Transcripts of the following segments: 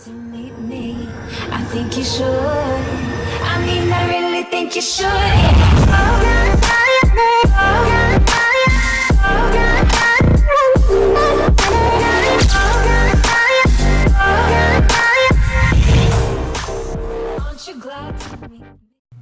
To meet me, I think you should. I mean, I really think you should. Aren't you glad to meet me?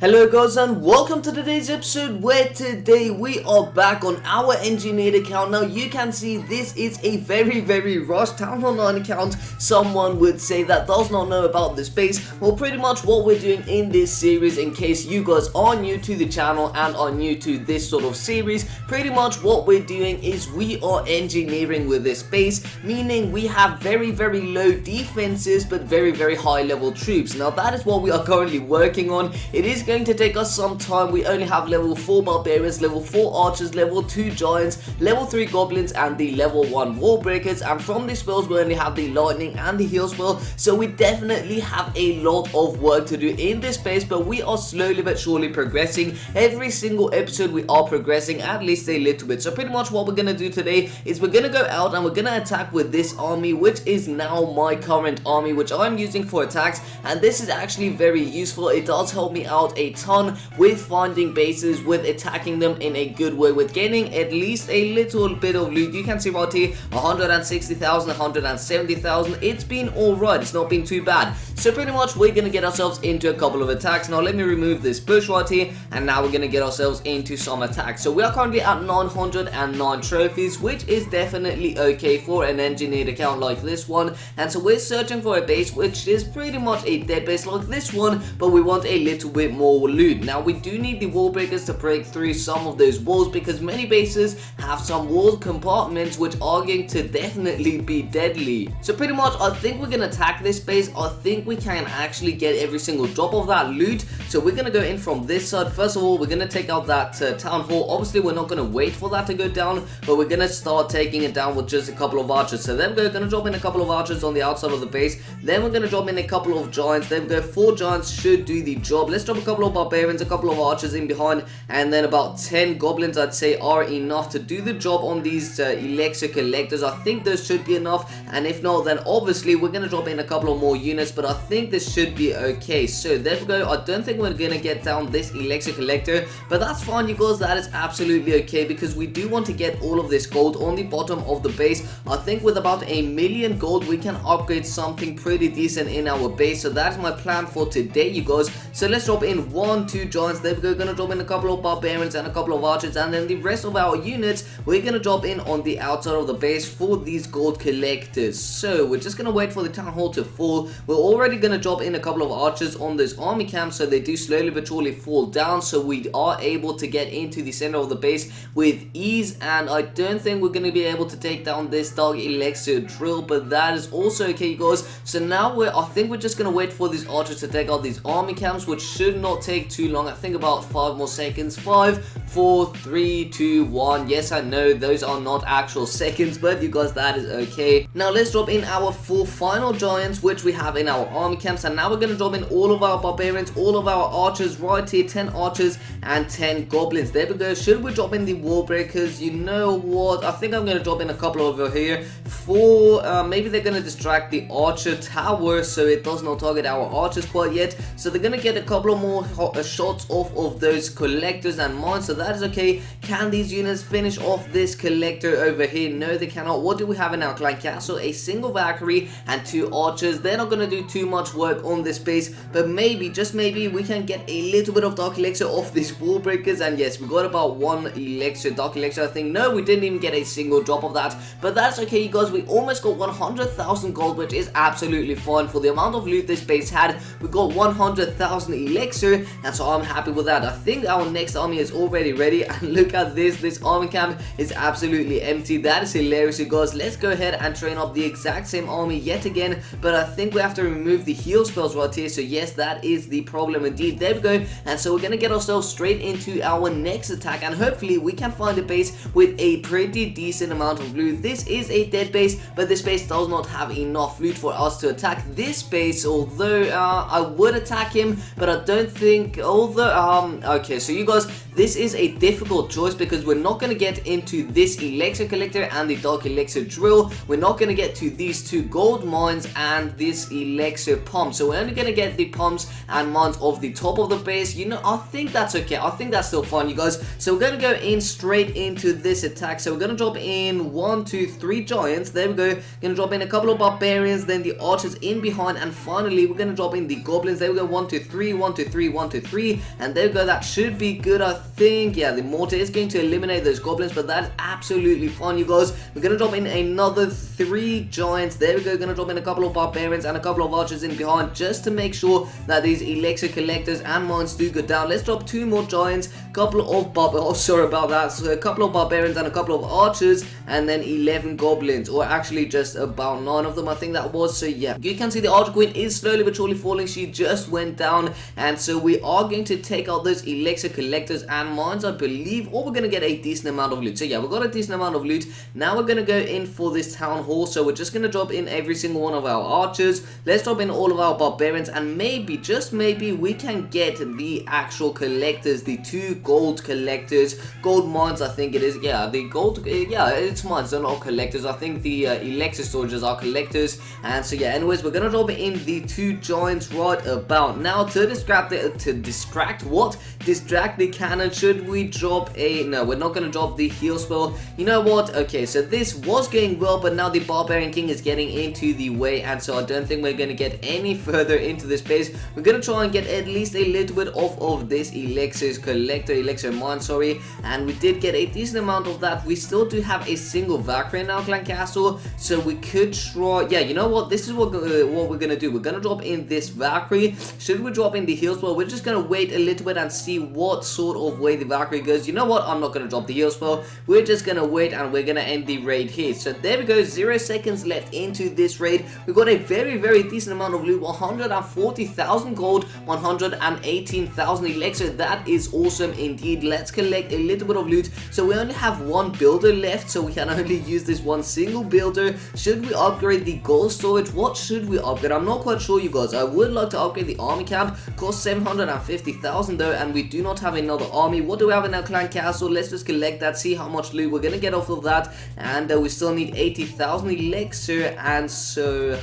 Hello guys and welcome to today's episode where today we are back on our engineered account. Now you can see this is a very rushed Town Hall 9 account. Someone would say that does not know about this base. Well, pretty much what we're doing in this series, in case you guys are new to the channel and are new to this sort of series, pretty much what we're doing is we are engineering with this base, meaning we have very low defenses but very high level troops. Now that is what we are currently working on. It is going to take us some time. We only have level 4 barbarians, level 4 archers, level 2 giants, level 3 goblins and the level 1 wall breakers, and from the spells we only have the lightning and the heal spell, so we definitely have a lot of work to do in this base, but we are slowly but surely progressing. Every single episode we are progressing at least a little bit. So pretty much what we're gonna do today is we're gonna go out and we're gonna attack with this army, which is now my current army, which I'm using for attacks, and this is actually very useful. It does help me out a ton with finding bases, with attacking them in a good way, with getting at least a little bit of loot. You can see right here 160,000, 170,000. It's been alright, it's not been too bad. So pretty much we're gonna get ourselves into a couple of attacks. Now let me remove this bush right here, and now we're gonna get ourselves into some attacks. So we are currently at 909 trophies, which is definitely okay for an engineered account like this one. And so we're searching for a base which is pretty much a dead base like this one, but we want a little bit more loot. Now we do need the wall breakers to break through some of those walls, because many bases have some wall compartments which are going to definitely be deadly. So pretty much I think we're gonna attack this base. I think we can actually get every single drop of that loot. So we're gonna go in from this side. First of all, we're gonna take out that town hall. Obviously we're not gonna wait for that to go down, but we're gonna start taking it down with just a couple of archers. So then we're gonna drop in a couple of archers on the outside of the base. Then we're gonna drop in a couple of giants. Then we go 4 giants should do the job. Let's drop a couple of barbarians, a couple of archers in behind, and then about 10 goblins I'd say are enough to do the job on these elixir collectors. I think those should be enough, and if not, then obviously we're gonna drop in a couple of more units, but I think this should be okay. So there we go. I don't think we're gonna get down this elixir collector, but that's fine, you guys. That is absolutely okay, because we do want to get all of this gold on the bottom of the base. I think with about 1,000,000 gold we can upgrade something pretty decent in our base, so that is my plan for today, you guys. So let's drop in 1, 2 giants. There we go. Gonna drop in a couple of barbarians and a couple of archers, and then the rest of our units we're gonna drop in on the outside of the base for these gold collectors. So we're just gonna wait for the town hall to fall. We're already gonna drop in a couple of archers on those army camps, so they do slowly but surely fall down, so we are able to get into the center of the base with ease. And I don't think we're gonna be able to take down this Dark Elixir drill, but that is also okay, you guys. So now I think we're just gonna wait for these archers to take out these army camps, which should not take too long. I think about 5 more seconds. 5, 4, 3, 2, 1. Yes, I know those are not actual seconds, but you guys, that is okay. Now let's drop in our 4 final giants which we have in our army camps, and now we're gonna drop in all of our barbarians, all of our archers right here, 10 archers and 10 goblins. There we go. Should we drop in the wall breakers? You know what, I think I'm gonna drop in a couple over here for maybe they're gonna distract the archer tower so it does not target our archers quite yet, so they're gonna get a couple of more shots off of those collectors and mines, so that is okay. Can these units finish off this collector over here? No, they cannot. What do we have in our clan castle? A single Valkyrie and 2 archers. They're not gonna do too much work on this base, but maybe, just maybe, we can get a little bit of Dark Elixir off these wall breakers. And yes, we got about 1 elixir, Dark Elixir, I think. No, we didn't even get a single drop of that, but that's okay, you guys. We almost got 100,000 gold, which is absolutely fine for the amount of loot this base had. We got 100,000 elixir, and so I'm happy with that. I think our next army is already ready, and look at this army camp is absolutely empty. That is hilarious, you guys. Let's go ahead and train up the exact same army yet again, but I think we have to remove the heal spells right here, so yes, that is the problem indeed. There we go. And so we're gonna get ourselves straight into our next attack, and hopefully we can find a base with a pretty decent amount of loot. This is a dead base, but this base does not have enough loot for us to attack this base, although I would attack him, but I don't think think, although, okay, so you guys, this is a difficult choice because we're not going to get into this elixir collector and the dark elixir drill. We're not going to get to these two gold mines and this elixir pump. So we're only going to get the pumps and mines of the top of the base. You know, I think that's okay. I think that's still fine, you guys. So we're going to go in straight into this attack. So we're going to drop in 1, 2, 3 giants. There we go. Going to drop in a couple of barbarians, then the archers in behind, and finally we're going to drop in the goblins. There we go. 1, 2, 3, 1, 2, 3, 1, 2, 3, and there we go. That should be good, I think. Yeah, the mortar is going to eliminate those goblins, but that is absolutely fine, you guys. We're going to drop in another 3 giants. There we go. Going to drop in a couple of barbarians and a couple of archers in behind, just to make sure that these elixir collectors and mines do go down. Let's drop 2 more giants, couple of sorry about that. So a couple of barbarians and a couple of archers, and then 11 goblins, or actually just about 9 of them, I think that was. So yeah, you can see the archer queen is slowly but surely falling. She just went down, and so we are going to take out those elixir collectors and mines, I believe, or we're going to get a decent amount of loot. So yeah, we got a decent amount of loot. Now we're going to go in for this town hall. So we're just going to drop in every single one of our archers. Let's drop in all of our barbarians, and maybe, just maybe, we can get the actual collectors, the 2 gold collectors, gold mines, I think it is. Yeah, the gold, yeah, it's mines, they're not collectors. I think the elixir storages are collectors. And so yeah, anyways, we're going to drop in the 2 giants right about now. To distract the cannon, should we drop a, no, we're not going to drop the heal spell. You know what, okay, so this was going well, but now the barbarian king is getting into the way, and so I don't think we're going to get any further into this base. We're going to try and get at least a little bit off of this elixir mine, sorry, and we did get a decent amount of that. We still do have a single Valkyrie in our clan castle, so we could try, yeah, you know what, this is what we're going to do. We're going to drop in this Valkyrie. Should we drop in the heal spell? We're just going to wait a little bit and see what sort of way the Valkyrie goes. You know what, I'm not going to drop the heal spell. We're just going to wait, and we're going to end the raid here. So there we go, 0 seconds left into this raid. We got a very, very decent amount of loot, 140,000 gold, 118,000 elixir. That is awesome indeed. Let's collect a little bit of loot. So we only have 1 builder left, so we can only use this 1 single builder. Should we upgrade the gold storage? What should we upgrade? I'm not quite sure, you guys. I would like to upgrade the army camp. Costs 750,000 though, and we do not have another army. What do we have in our clan castle? Let's just collect that, see how much loot we're gonna get off of that. And we still need 80,000 elixir, and so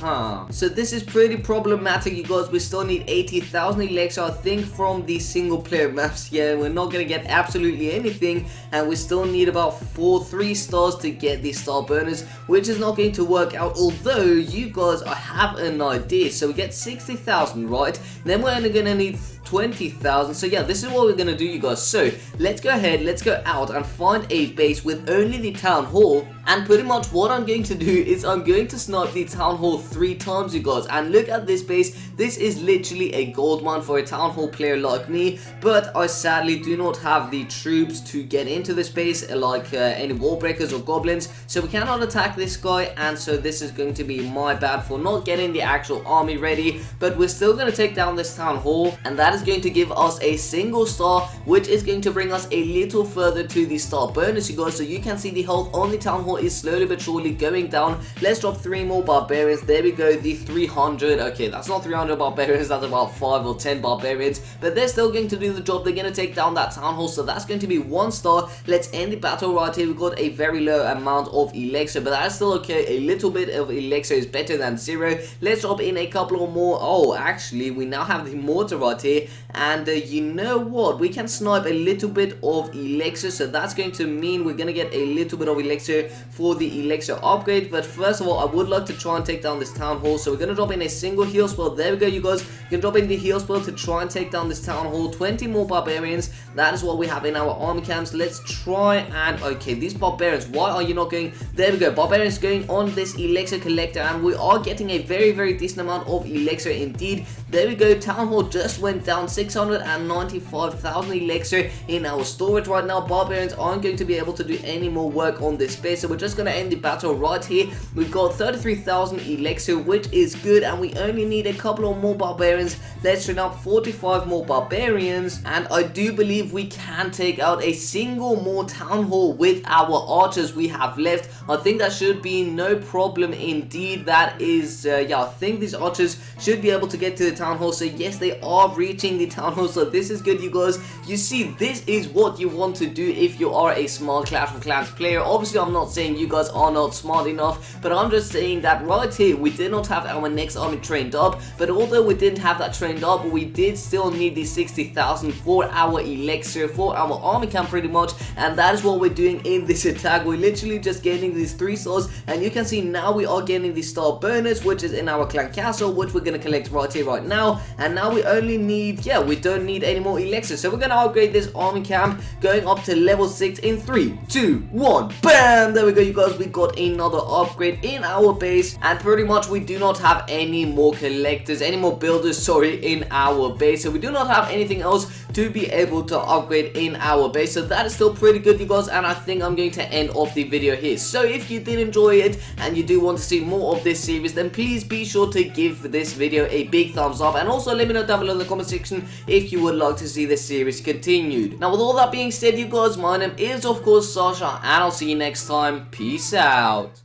this is pretty problematic, you guys. We still need 80,000 elixir, I think, from the single player maps. Yeah, we're not gonna get absolutely anything, and we still need about 3 stars to get the star bonus, which is not going to work out. Although, you guys, I have an idea. So we get 60,000, right? Then we're only gonna need 20,000. So yeah, this is what we're gonna do, you guys. So let's go ahead, let's go out and find a base with only the town hall. And pretty much what I'm going to do is I'm going to snipe the town hall 3 times, you guys. And look at this base. This is literally a gold mine for a town hall player like me, but I sadly do not have the troops to get into this base, like any wall breakers or goblins, so we cannot attack this guy. And so this is going to be my bad for not getting the actual army ready, but we're still going to take down this town hall, and that is going to give us a single star, which is going to bring us a little further to the star bonus, you guys. So you can see the health on the town hall is slowly but surely going down. Let's drop 3 more barbarians. There we go, the 300. Okay, that's not 300 barbarians, that's about 5 or 10 barbarians, but they're still going to do the job. They're going to take down that town hall, so that's going to be 1 star. Let's end the battle right here. We got a very low amount of elixir, but that's still okay. A little bit of elixir is better than 0. Let's drop in a couple of more. Oh, actually, we now have the mortar right here, and you know what, we can snipe a little bit of elixir, so that's going to mean we're going to get a little bit of elixir for the elixir upgrade. But first of all, I would like to try and take down this town hall, so we're going to drop in a single heal spell. There we go, you guys. You can drop in the heal spell to try and take down this town hall. 20 more barbarians, that is what we have in our army camps. Let's try and, okay, these barbarians, why are you not going? There we go, barbarians going on this elixir collector, and we are getting a very, very decent amount of elixir indeed. There we go, town hall just went down. 695,000 elixir in our storage right now. Barbarians aren't going to be able to do any more work on this space, so we're just gonna end the battle right here. We've got 33,000 elixir, which is good, and we only need a couple of more barbarians. Let's train up 45 more barbarians, and I do believe we can take out a single more town hall with our archers we have left. I think that should be no problem indeed. That is, yeah, I think these archers should be able to get to the town hall. So yes, they are reaching the town hall, so this is good, you guys. You see, this is what you want to do if you are a smart Clash of Clans player. Obviously, I'm not saying you guys are not smart enough, but I'm just saying that right here, we did not have our next army trained up, but although we didn't have that trained up, we did still need the 60,000 for our elixir, for our army camp pretty much, and that is what we're doing in this attack. We're literally just getting these 3 stars, and you can see now we are getting the star bonus, which is in our clan castle, which we're going to collect right here, right now, and now we only need, yeah, we don't need any more elixir, so we're going to upgrade this army camp, going up to level 6 in 3, 2, 1, bam! There we go, you guys, we got another upgrade in our base, and pretty much we do not have any more collectors, any more builders, sorry, in our base, so we do not have anything else to be able to upgrade in our base, so that is still pretty good, you guys, and I think I'm going to end off the video here. So if you did enjoy it and you do want to see more of this series, then please be sure to give this video a big thumbs up, and also let me know down below in the comment section if you would like to see this series continued. Now with all that being said, you guys, my name is of course Sasha, and I'll see you next time. Peace out.